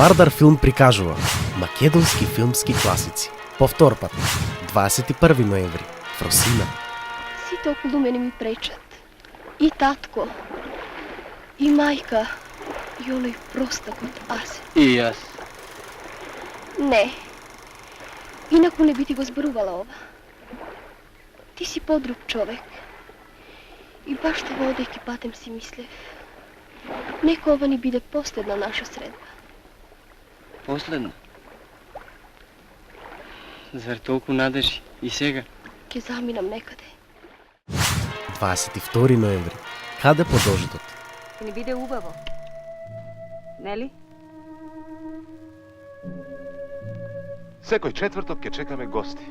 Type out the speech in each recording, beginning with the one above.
Вардар Филм прикажува македонски филмски класици. Повтор пат, 21 ноември, в Росина. Сите околу мене ми пречат. И татко, и мајка, и оној простак од Асе. И јас. Не, инаку не би ти го зборувала ова. Ти си подруг човек. И баш тоа одејќи патем си мислев. Нека ова ни биде последна наша средба. Последна? Зар толку надежи? И сега? Ке заминам некаде. 22 ноември, каде по дождот? Ќе ни биде убаво. Нели? Секој четврток ќе чекаме гости.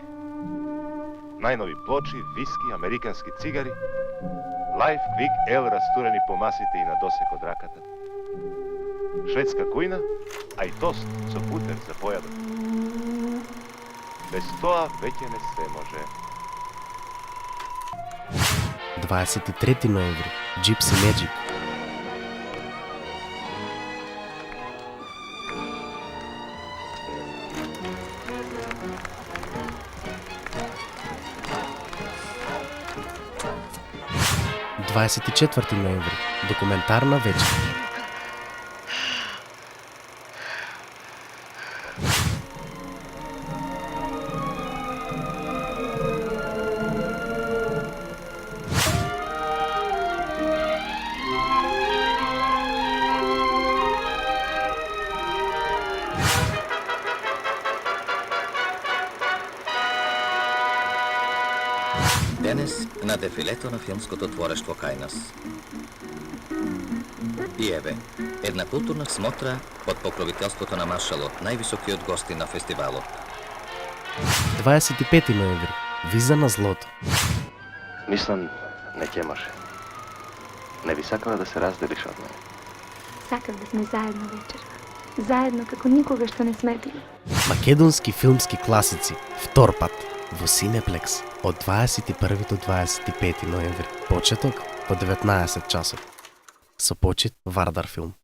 Најнови плочи, виски, американски цигари, лајф, квик, ел растурени по масите и на досек од раката. Шведска кујна, а и тост со бутер за појадок. Без тоа веќе не се може. 23 ноември, Gypsy Magic. – 24 ноември, документарна вечер. Денес на дефилето на филмското творештво кај нас. И еве, една културна смотра под покровителството на Маршалот, највисокиот гости на фестивалот. 25 ноември, Виза на злото. Мислам, не ќе може. Не би сакала да се разделиш од мене. Сакам да сме заедно вечер. Заедно како никога што не сме били. Македонски филмски класици, втор пат, во Синеплекс, од 21 до 25 ноември. Почеток во 19 часот. Со почит Вардар Филм.